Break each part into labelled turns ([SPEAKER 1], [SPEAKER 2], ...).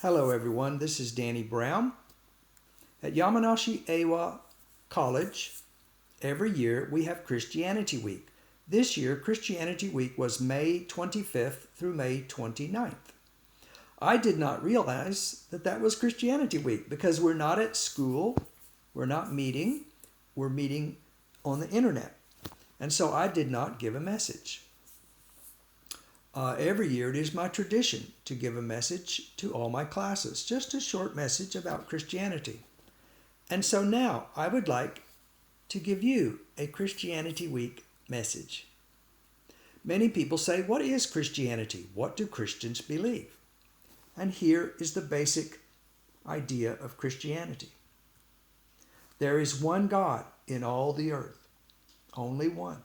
[SPEAKER 1] Hello everyone, this is Danny Brown. At Yamanashi Ewa College, every year we have Christianity Week. This year, Christianity Week was May 25th through May 29th. I did not realize that was Christianity Week because we're not at school, we're not meeting, we're meeting on the internet. And so I did not give a message. Every year it is my tradition to give a message to all my classes, just a short message about Christianity. And so now I would like to give you a Christianity Week message. Many people say, what is Christianity? What do Christians believe? And here is the basic idea of Christianity. There is one God in all the earth, only one.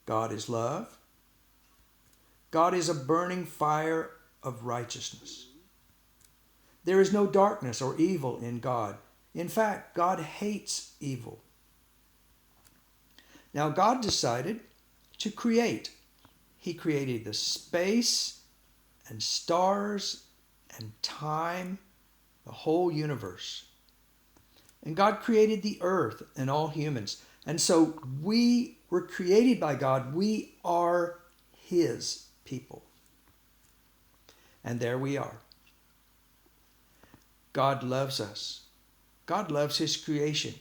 [SPEAKER 1] God is love. God is a burning fire of righteousness. There is no darkness or evil in God. In fact, God hates evil. Now, God decided to create. He created the space and stars and time, the whole universe. And God created the earth and all humans. And so we were created by God. We are His people. And there we are. God loves us. God loves His creation.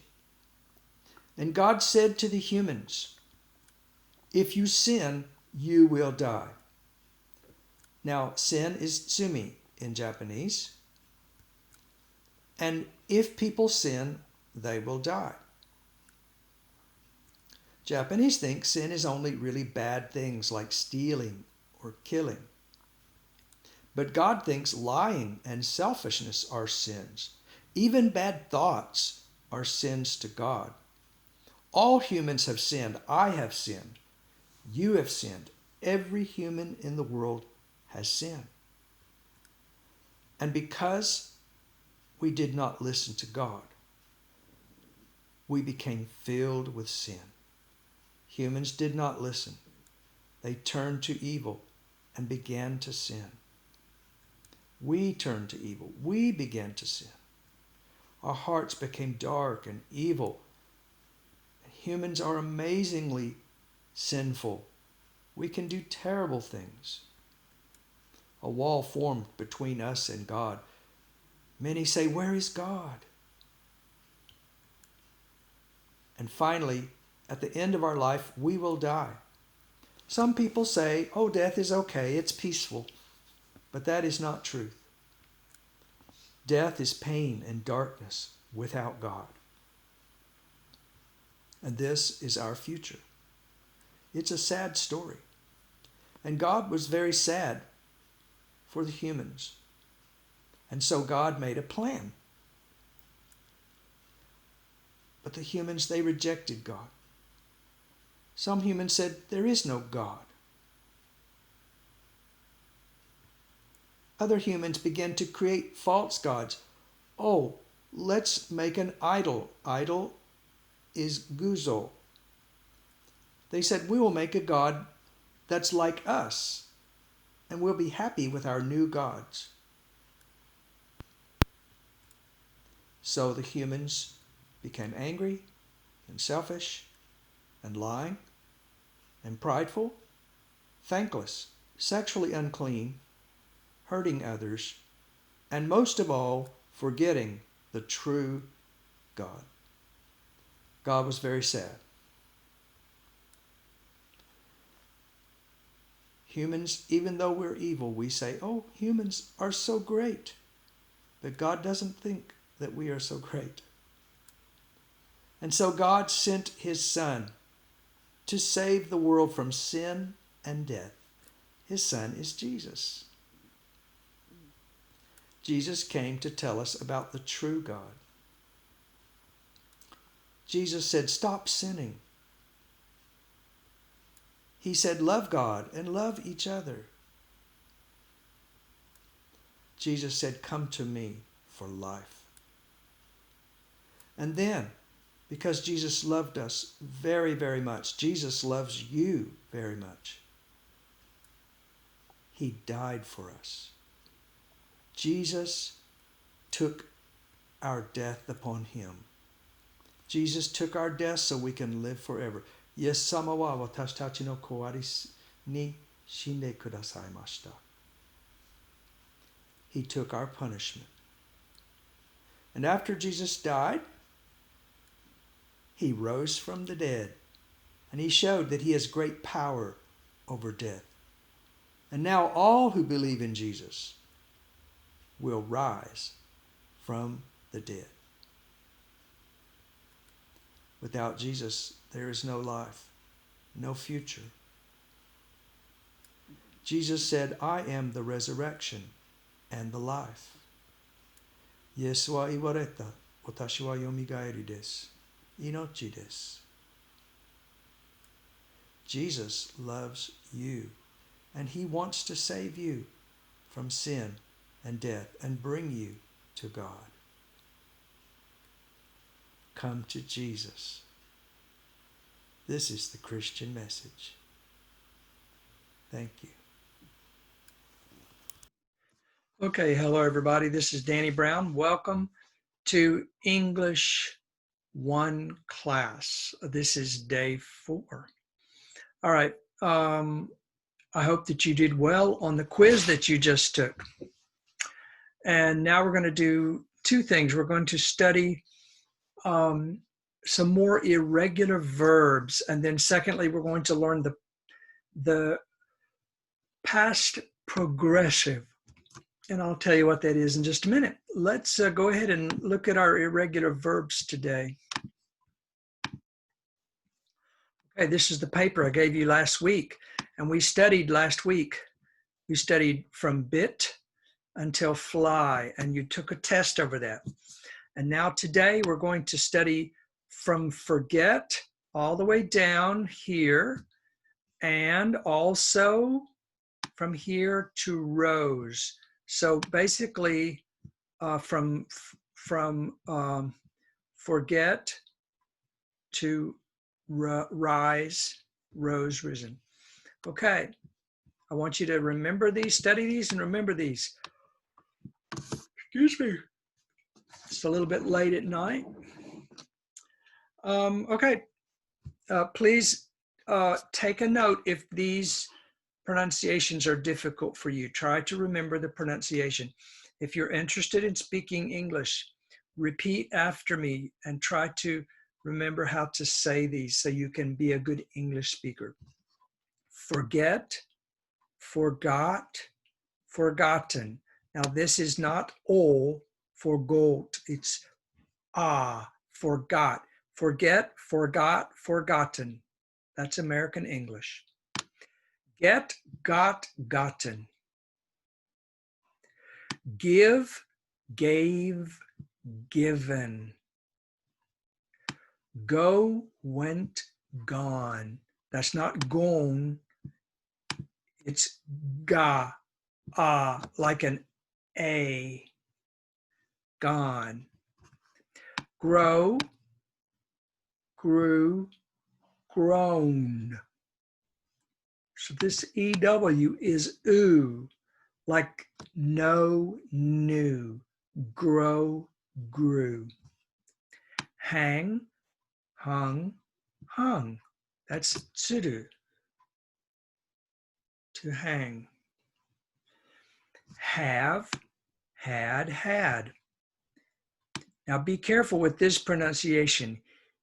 [SPEAKER 1] And God said to the humans, if you sin, you will die. Now, sin is tsumi in Japanese. And if people sin, they will die. Japanese think sin is only really bad things like stealing or killing. But God thinks lying and selfishness are sins. Even bad thoughts are sins to God. All humans have sinned. I have sinned. You have sinned. Every human in the world has sinned. And because we did not listen to God, we became filled with sin. Humans did not listen. They turned to evil and began to sin. We turned to evil. We began to sin. Our hearts became dark and evil. Humans are amazingly sinful. We can do terrible things. A wall formed between us and God. Many say, where is God? And finally, at the end of our life, we will die. Some people say, oh, death is okay, it's peaceful. But that is not truth. Death is pain and darkness without God. And this is our future. It's a sad story. And God was very sad for the humans. And so God made a plan. But the humans, they rejected God. Some humans said, there is no God. Other humans began to create false gods. Oh, let's make an idol. Idol is guzo. They said, we will make a god that's like us, and we'll be happy with our new gods. So the humans became angry and selfish and lying and prideful, thankless, sexually unclean, hurting others, and most of all, forgetting the true God. God was very sad. Humans, even though we're evil, we say, oh, humans are so great. But God doesn't think that we are so great. And so God sent His Son to save the world from sin and death. His Son is Jesus. Jesus came to tell us about the true God. Jesus said, stop sinning. He said, love God and love each other. Jesus said, come to me for life. And then, because Jesus loved us very, very much, Jesus loves you very much. He died for us. Jesus took our death upon him. Jesus took our death so we can live forever. Yes, sama wa watashi tachi no kowari ni shinde kudasaimashita. He took our punishment. And after Jesus died, he rose from the dead. And he showed that he has great power over death. And now all who believe in Jesus will rise from the dead. Without Jesus, there is no life, no future. Jesus said, I am the resurrection and the life. Yesu wa iwareta, watashi wa yomigaeri desu, inochi desu. Jesus loves you, and he wants to save you from sin and death and bring you to God. Come to Jesus. This is the Christian message. Thank you. Okay, hello everybody. This is Danny Brown. Welcome to English 1 class. This is day 4. All right. I hope that you did well on the quiz that you just took. And now we're going to do 2 things. We're going to study some more irregular verbs. And then secondly, we're going to learn the past progressive. And I'll tell you what that is in just a minute. Let's go ahead and look at our irregular verbs today. Okay, this is the paper I gave you last week. And we studied last week. We studied from bit until fly. And you took a test over that. And now today we're going to study from forget all the way down here. And also from here to rose. So basically from forget to rise, rose, risen. Okay, I want you to remember these, study these, and remember these. Excuse me. It's a little bit late at night. Okay, please take a note if these pronunciations are difficult for you. Try to remember the pronunciation. If you're interested in speaking English, repeat after me and try to remember how to say these so you can be a good English speaker. Forget, forgot, forgotten. Now this is not o, forgot. It's forgot. Forget, forgot, forgotten. That's American English. Get, got, gotten. Give, gave, given. Go, went, gone. That's not gone. It's ga, like an A. Gone. Grow, grew, grown. So this EW is oo, like no, new. Grow, grew. Hang, hung, hung. That's tsuru, to hang. Have, had, had. Now be careful with this pronunciation.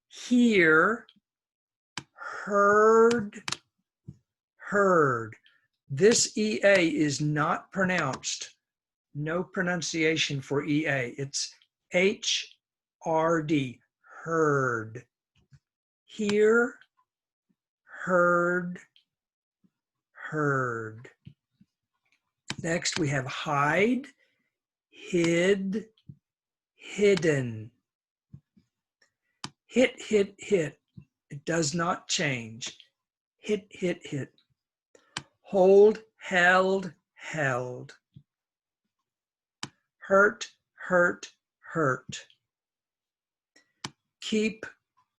[SPEAKER 1] Hear, heard, heard. This EA is not pronounced. No pronunciation for EA. It's HRD, heard. Hear, heard, heard. Next we have hide, hid, hidden. Hit, hit, hit. It does not change. Hit, hit, hit. Hold, held, held. Hurt, hurt, hurt. Keep,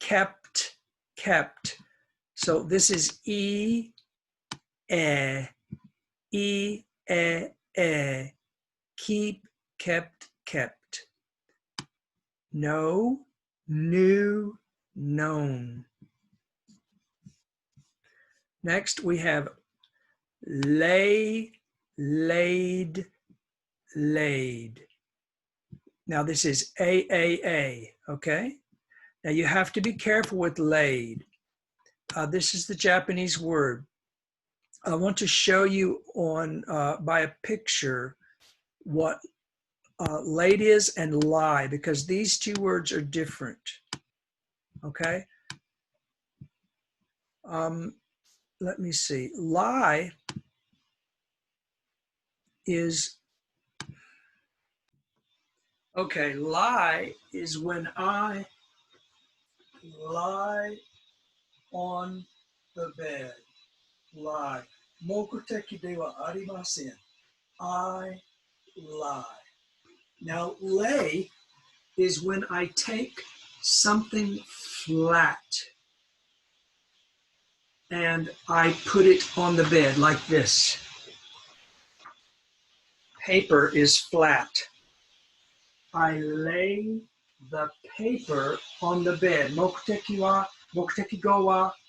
[SPEAKER 1] kept, kept. So this is E, E, E, keep, kept, kept. Know, knew, known. Next we have lay, laid, laid. Now this is AAA, okay? Now you have to be careful with laid. This is the Japanese word. I want to show you on by a picture what laid is and lie, because these two words are different, okay? Let me see. Lie is, okay, lie is when I lie on the bed. Lie. Mokuteki de wa arimasen. I lie. Now, lay is when I take something flat and I put it on the bed like this. Paper is flat. I lay the paper on the bed. Mokuteki go wa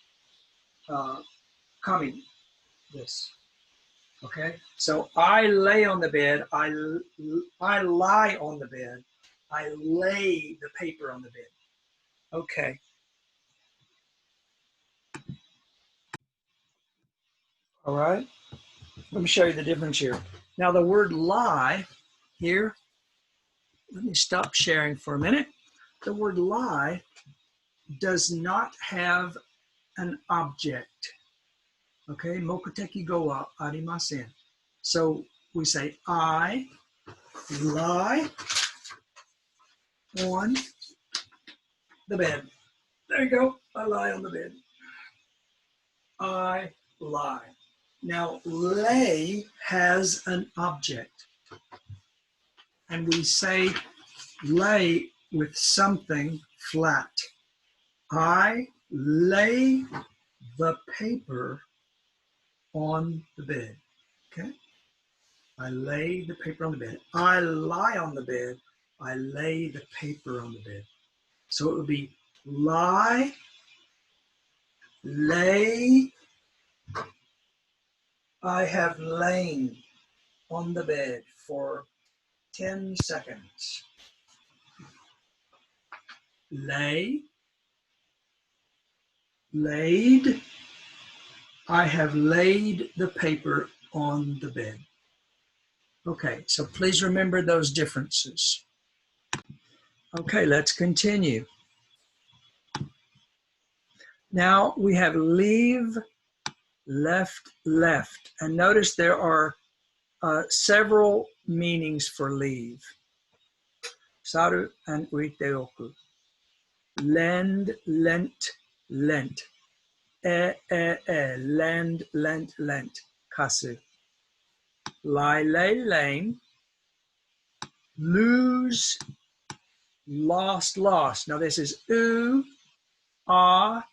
[SPEAKER 1] kami. This. Okay? So I lay on the bed. I lie on the bed. I lay the paper on the bed. Okay. All right. Let me show you the difference here. Now the word lie here, let me stop sharing for a minute. The word lie does not have an object. Okay, mokuteki go wa arimasen. So we say, I lie on the bed. There you go, I lie on the bed. I lie. Now, lay has an object. And we say lay with something flat. I lay the paper on the bed. Okay? I lay the paper on the bed. I lie on the bed. I lay the paper on the bed. So it would be lie, lay. I have lain on the bed for 10 seconds. Lay, laid. I have laid the paper on the bed. Okay, so please remember those differences. Okay, let's continue. Now we have leave, left, left. And notice there are several meanings for leave. Saru and uiteoku. Lend, lent, lent. Lend, lent, lent. Kasu. Lie, lay, lane. Lose, lost, lost. Now this is ah.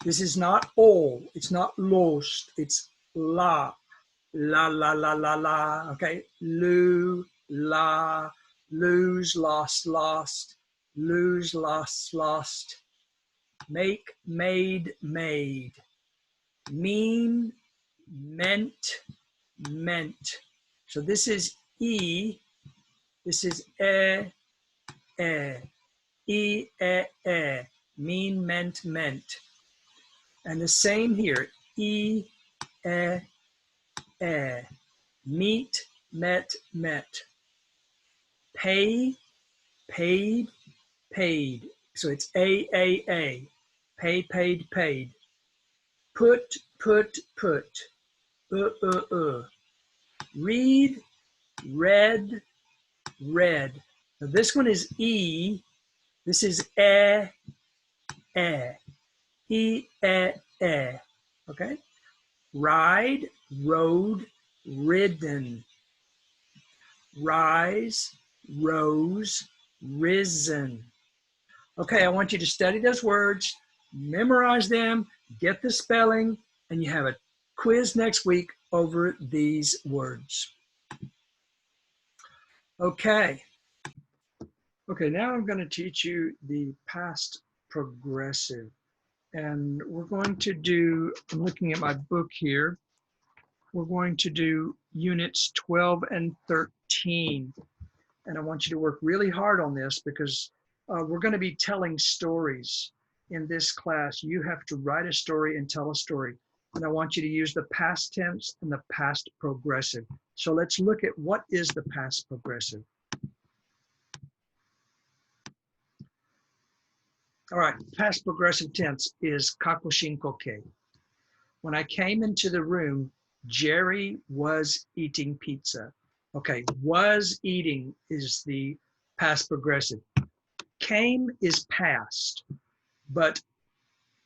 [SPEAKER 1] This is not all. It's not lost. It's la. La, la, la, la, la. Okay. La. Lose, lost, lost. Lose, lost, lost. Make, made, made. Mean, meant, meant. So this is e. This is e. E, mean, meant, meant. And the same here, e, meet, met, met. Pay, paid, paid. So it's a. Pay, paid, paid. Put, put. Read, read, read. Now this one is e. This is e. E, okay? Ride, rode, ridden. Rise, rose, risen. Okay, I want you to study those words, memorize them, get the spelling, and you have a quiz next week over these words. Okay. Okay, now I'm going to teach you the past progressive. And we're going to do, I'm looking at my book here, we're going to do units 12 and 13. And I want you to work really hard on this because we're going to be telling stories in this class. You have to write a story and tell a story. And I want you to use the past tense and the past progressive. So let's look at what is the past progressive. All right, past progressive tense is kakushinkoke. When I came into the room, Jerry was eating pizza. Okay, was eating is the past progressive. Came is past, but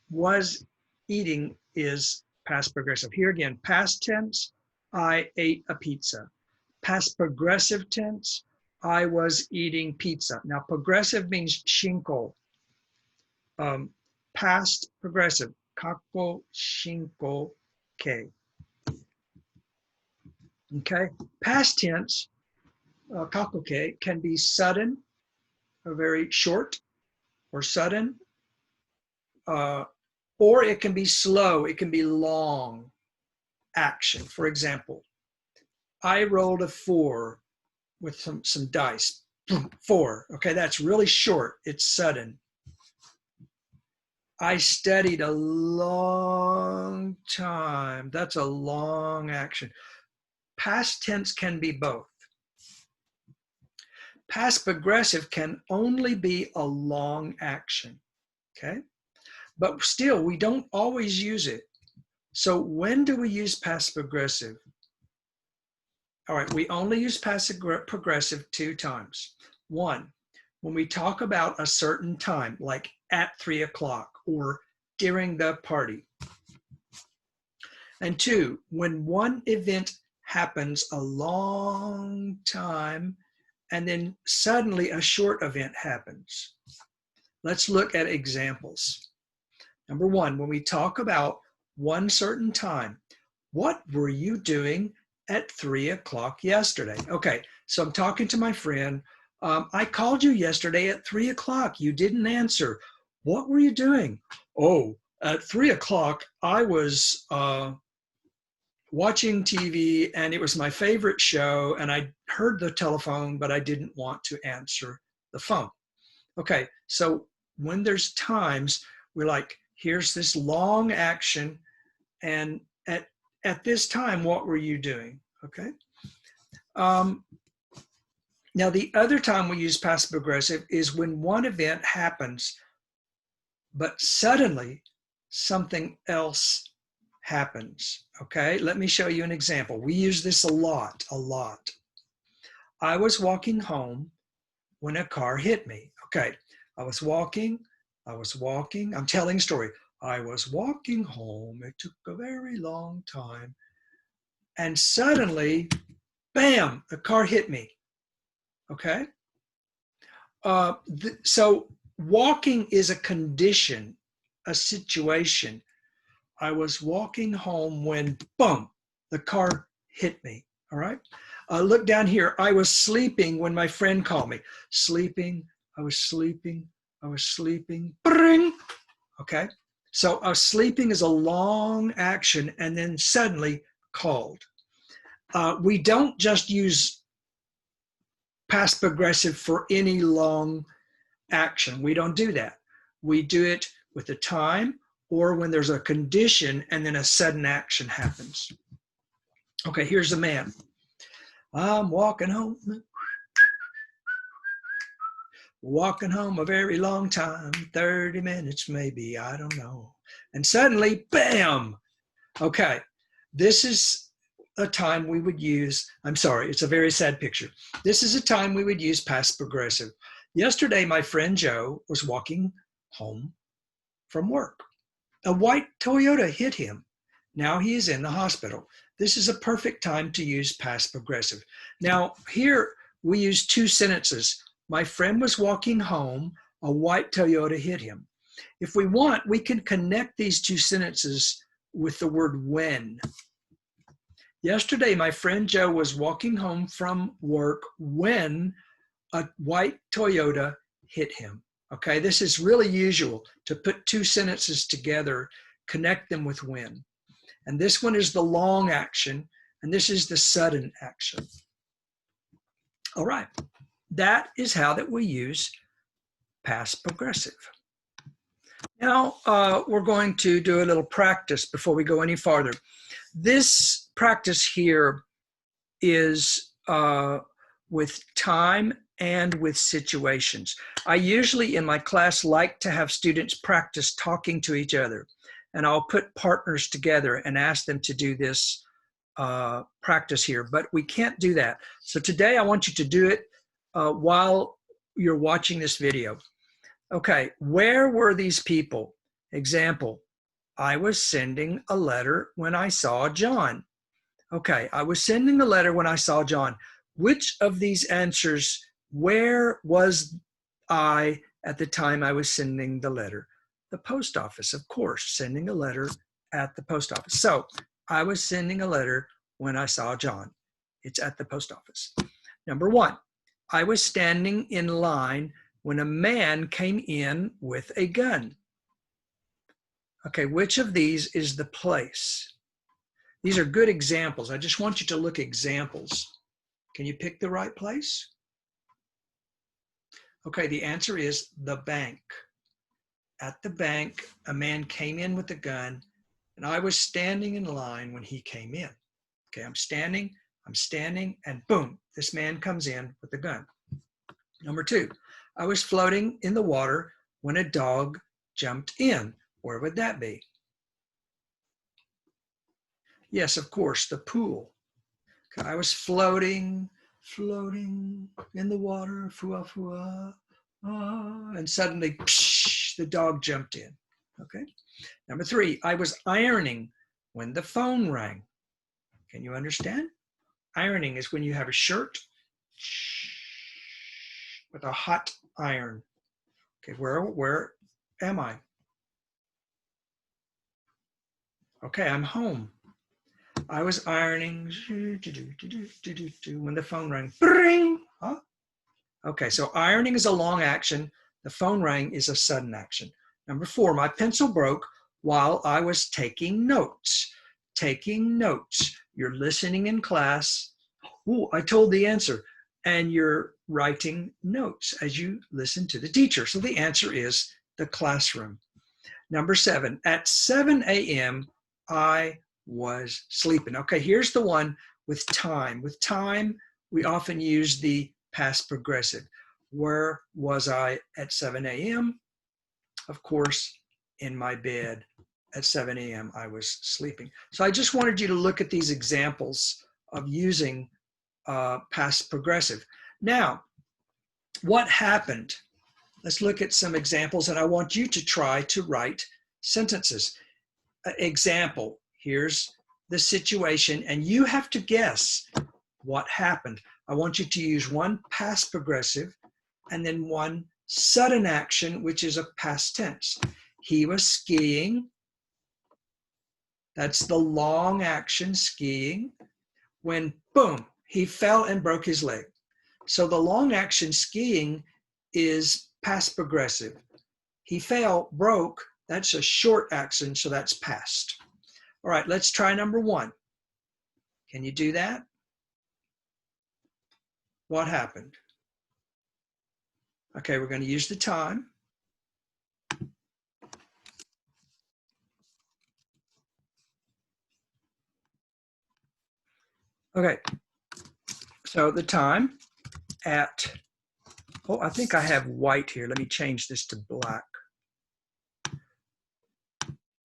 [SPEAKER 1] was eating is past progressive. Here again, past tense, I ate a pizza. Past progressive tense, I was eating pizza. Now, progressive means shinko. Past progressive, kako shinko ke. Okay, past tense, kakoke, can be sudden, or very short, or sudden, or it can be slow, it can be long action. For example, I rolled a 4 with some dice. 4, okay, that's really short, it's sudden. I studied a long time, that's a long action. Past tense can be both. Past progressive can only be a long action, okay? But still, we don't always use it. So when do we use past progressive? All right, we only use past progressive 2 times. 1, when we talk about a certain time, like at 3 o'clock or during the party. And 2, when one event happens a long time and then suddenly a short event happens. Let's look at examples. Number 1, when we talk about one certain time, what were you doing at 3 o'clock yesterday? Okay, so I'm talking to my friend. I called you yesterday at 3 o'clock. You didn't answer. What were you doing? Oh, at 3 o'clock, I was watching TV and it was my favorite show and I heard the telephone, but I didn't want to answer the phone. Okay, so when there's times we're like, here's this long action and at this time, what were you doing? Okay. Now, the other time we use past progressive is when one event happens, but suddenly something else happens. Okay, let me show you an example. We use this a lot. I was walking home when a car hit me. Okay, I was walking, I'm telling a story. I was walking home, it took a very long time, and suddenly, bam, a car hit me. Okay? So walking is a condition, a situation. I was walking home when, boom, the car hit me. All right? Look down here. I was sleeping when my friend called me. I was sleeping. Bring. Okay? So sleeping is a long action and then suddenly called. We don't just use past progressive for any long action. We don't do that. We do it with a time or when there's a condition and then a sudden action happens. Okay, here's the man. I'm walking home a very long time, 30 minutes maybe, I don't know. And suddenly, bam! Okay, this is a time we would use, I'm sorry, it's a very sad picture. This is a time we would use past progressive. Yesterday, my friend Joe was walking home from work. A white Toyota hit him. Now he is in the hospital. This is a perfect time to use past progressive. Now, here we use 2 sentences. My friend was walking home, a white Toyota hit him. If we want, we can connect these 2 sentences with the word when. Yesterday, my friend Joe was walking home from work when a white Toyota hit him. Okay, this is really usual to put two sentences together, connect them with when. And this one is the long action, and this is the sudden action. All right, that is how that we use past progressive. Now, we're going to do a little practice before we go any farther. This practice here is with time and with situations. I usually in my class like to have students practice talking to each other, and I'll put partners together and ask them to do this practice here, but we can't do that. So today I want you to do it while you're watching this video. Okay, where were these people? Example, I was sending a letter when I saw John. Okay, I was sending a letter when I saw John. Which of these answers, where was I at the time I was sending the letter? The post office, of course, sending a letter at the post office. So I was sending a letter when I saw John. It's at the post office. Number one, I was standing in line when a man came in with a gun. Okay, which of these is the place? These are good examples. I just want you to look at examples. Can you pick the right place? Okay, the answer is the bank. At the bank, a man came in with a gun, and I was standing in line when he came in. Okay, I'm standing, and boom, this man comes in with a gun. Number two, I was floating in the water when a dog jumped in. Where would that be? Yes, of course, the pool. Okay, I was floating in the water, fua, fua, and suddenly, psh, the dog jumped in. Okay. Number three, I was ironing when the phone rang. Can you understand? Ironing is when you have a shirt with a hot iron. Okay, where am I? Okay, I'm home. I was ironing when the phone rang. Bring! Huh? Okay, so ironing is a long action. The phone rang is a sudden action. Number four, my pencil broke while I was taking notes. Taking notes. You're listening in class. Ooh, I told the answer. And you're writing notes as you listen to the teacher. So the answer is the classroom. Number seven, at 7 a.m., I was sleeping. Okay, here's the one with time. With time, we often use the past progressive. Where was I at 7 a.m.? Of course, in my bed at 7 a.m. I was sleeping. So I just wanted you to look at these examples of using past progressive. Now, what happened? Let's look at some examples, and I want you to try to write sentences. Example, here's the situation, and you have to guess what happened. I want you to use one past progressive and then one sudden action, which is a past tense. He was skiing. That's the long action, skiing. When, boom, he fell and broke his leg. So the long action, skiing, is past progressive. He fell, broke, that's a short action, so that's past. All right, let's try number one. Can you do that? What happened? Okay, we're going to use the time. Okay, so the time at, oh, I think I have white here. Let me change this to black.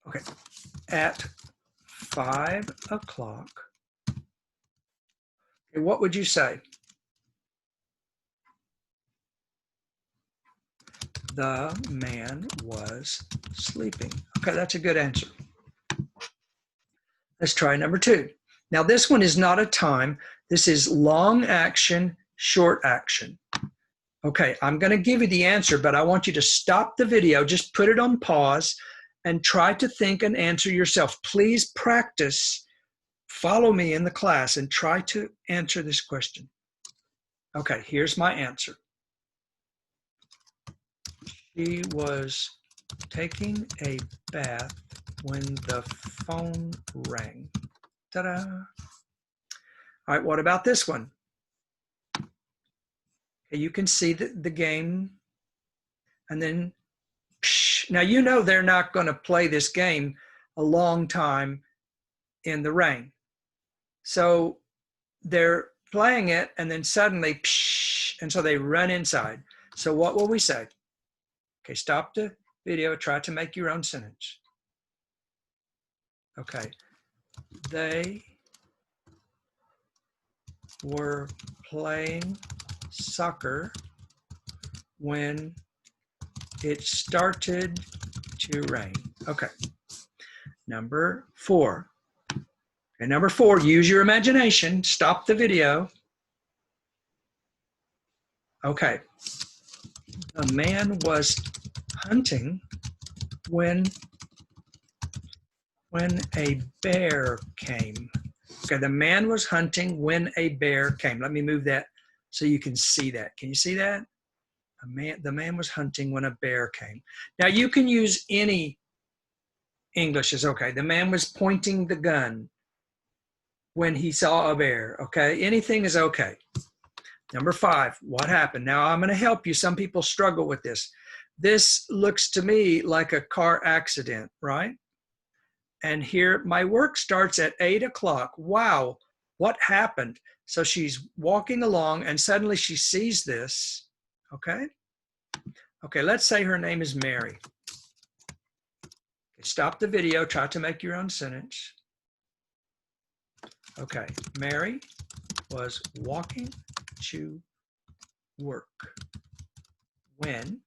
[SPEAKER 1] Okay, at 5 o'clock. Okay, what would you say? The man was sleeping. Okay, that's a good answer. Let's try number two. Now this one is not a time. This is long action, short action. Okay, I'm going to give you the answer, but I want you to stop the video, just put it on pause, and try to think and answer yourself. Please practice follow me in the class and try to answer this question. Okay, here's my answer. She was taking a bath when the phone rang. Ta-da! All right, what about this one? Okay, you can see the game, and then, now you know they're not going to play this game a long time in the rain. So they're playing it, and then suddenly, and so they run inside. So what will we say? Okay, stop the video, try to make your own sentence. Okay, they were playing soccer when it started to rain. Okay, number 4. Okay, number 4, use your imagination, stop the video. Okay, a man was hunting when a bear came. Okay, the man was hunting when a bear came. Let me move that so you can see that. Can you see that? The man was hunting when a bear came. Now you can use any English is okay. The man was pointing the gun when he saw a bear. Okay, anything is okay. Number 5, what happened? Now I'm going to help you. Some people struggle with this. This looks to me like a car accident, right? And here my work starts at 8 o'clock. Wow, what happened? So she's walking along and suddenly she sees this, okay? Okay, let's say her name is Mary. Okay, stop the video, try to make your own sentence. Okay, Mary was walking to work when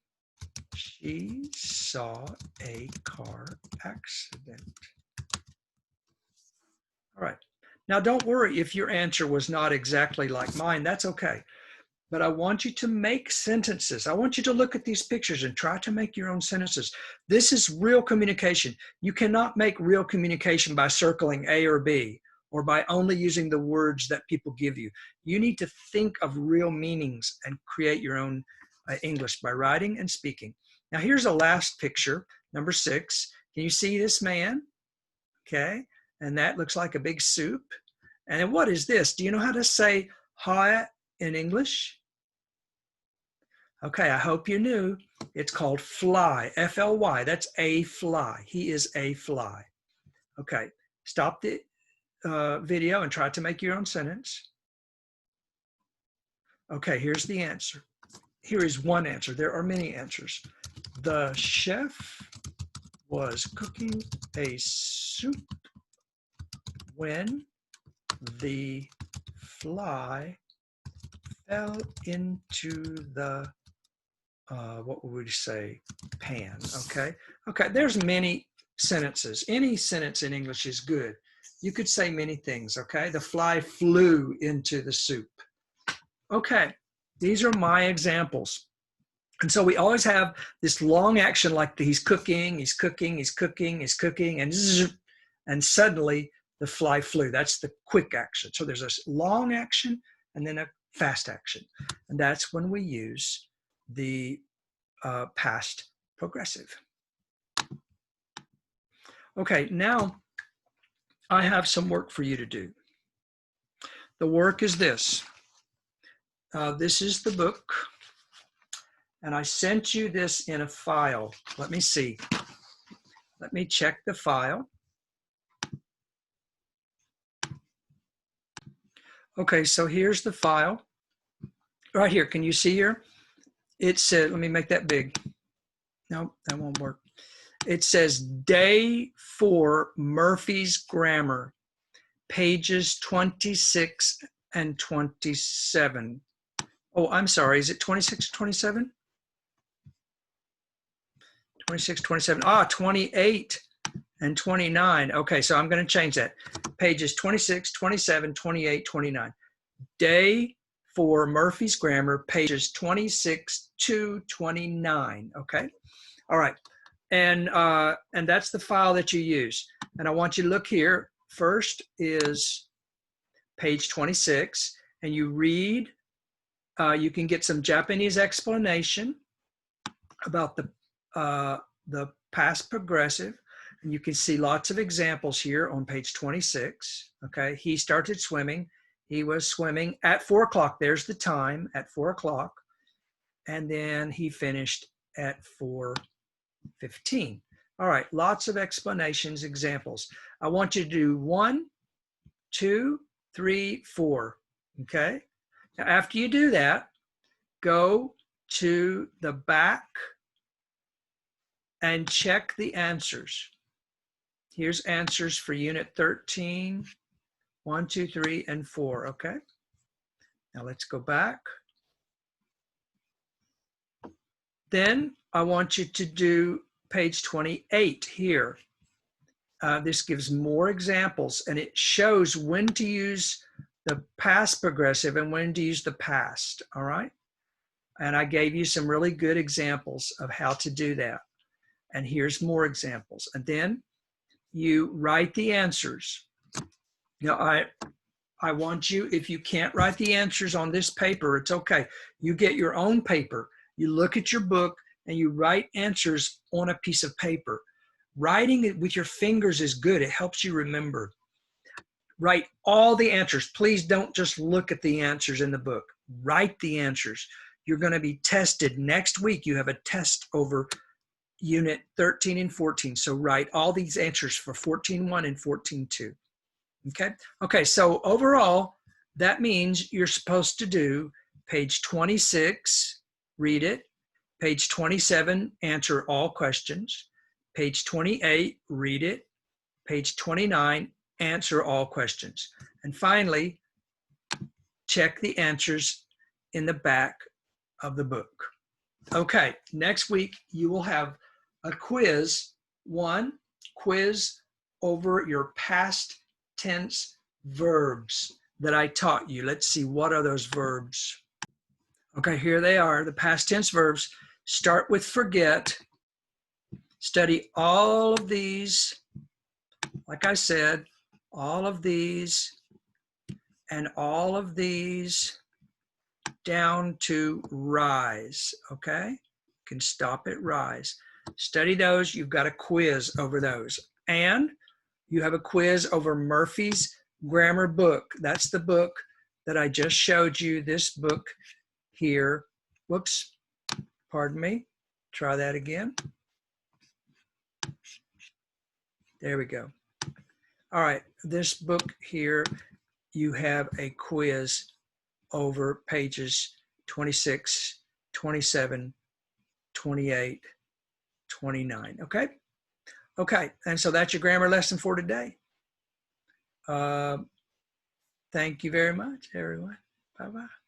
[SPEAKER 1] she saw a car accident. All right. Now, don't worry if your answer was not exactly like mine. That's okay. But I want you to make sentences. I want you to look at these pictures and try to make your own sentences. This is real communication. You cannot make real communication by circling A or B or by only using the words that people give you. You need to think of real meanings and create your own English by writing and speaking. Now, here's a last picture, number 6. Can you see this man? Okay. And that looks like a big soup. And then what is this? Do you know how to say hi in English? Okay, I hope you knew. It's called fly, F-L-Y. That's a fly. He is a fly. Okay, stop the video and try to make your own sentence. Okay, here's the answer. Here is one answer. There are many answers. The chef was cooking a soup when the fly fell into the, what would we say, pan, okay? Okay, there's many sentences. Any sentence in English is good. You could say many things, okay? The fly flew into the soup. Okay, these are my examples. And so we always have this long action like he's cooking, he's cooking, he's cooking, he's cooking, and zzz, and suddenly the fly flew. That's the quick action. So there's a long action and then a fast action. And that's when we use the past progressive. Okay, now I have some work for you to do. The work is this. This is the book. And I sent you this in a file. Let me see. Let me check the file. Okay, so here's the file. Right here, can you see here? It said, let me make that big. No, that won't work. It says Day 4 Murphy's Grammar, pages 26 and 27. Oh, I'm sorry, is it 26 or 27? 26, 27, 28 and 29. Okay, so I'm going to change that. Pages 26, 27, 28, 29. Day 4 Murphy's Grammar, pages 26 to 29. Okay, all right, and that's the file that you use. And I want you to look here, first is page 26, and you read. You can get some Japanese explanation about the past progressive, and you can see lots of examples here on page 26. Okay, he started swimming. He was swimming at 4 o'clock. There's the time, at 4 o'clock. And then he finished at 4:15. All right, lots of explanations, examples. I want you to do 1, 2, 3, 4. Okay. Now, after you do that, go to the back and check the answers. Here's answers for Unit 13, 1, 2, 3, and 4. Okay. Now let's go back. Then I want you to do page 28 here. This gives more examples, and it shows when to use the past progressive and when to use the past, all right? And I gave you some really good examples of how to do that. And here's more examples. And then you write the answers. Now, I want you, if you can't write the answers on this paper, it's okay. You get your own paper. You look at your book and you write answers on a piece of paper. Writing it with your fingers is good. It helps you remember. Write all the answers. Please don't just look at the answers in the book. Write the answers. You're going to be tested next week. You have a test over Unit 13 and 14. So write all these answers for 14.1 and 14.2. Okay. Okay. So overall, that means you're supposed to do page 26, read it. Page 27, answer all questions. Page 28, read it. Page 29, answer all questions. And finally, check the answers in the back of the book. Okay, next week you will have a quiz. One, quiz over your past tense verbs that I taught you. Let's see, what are those verbs? Okay, here they are, the past tense verbs. Start with forget. Study all of these, like I said, all of these and all of these down to rise, okay? You can stop at rise. Study those. You've got a quiz over those. And you have a quiz over Murphy's Grammar Book. That's the book that I just showed you, this book here. Whoops, pardon me. Try that again. There we go. All right, this book here, you have a quiz over pages 26, 27, 28, 29, okay? Okay, and so that's your grammar lesson for today. Thank you very much, everyone. Bye-bye.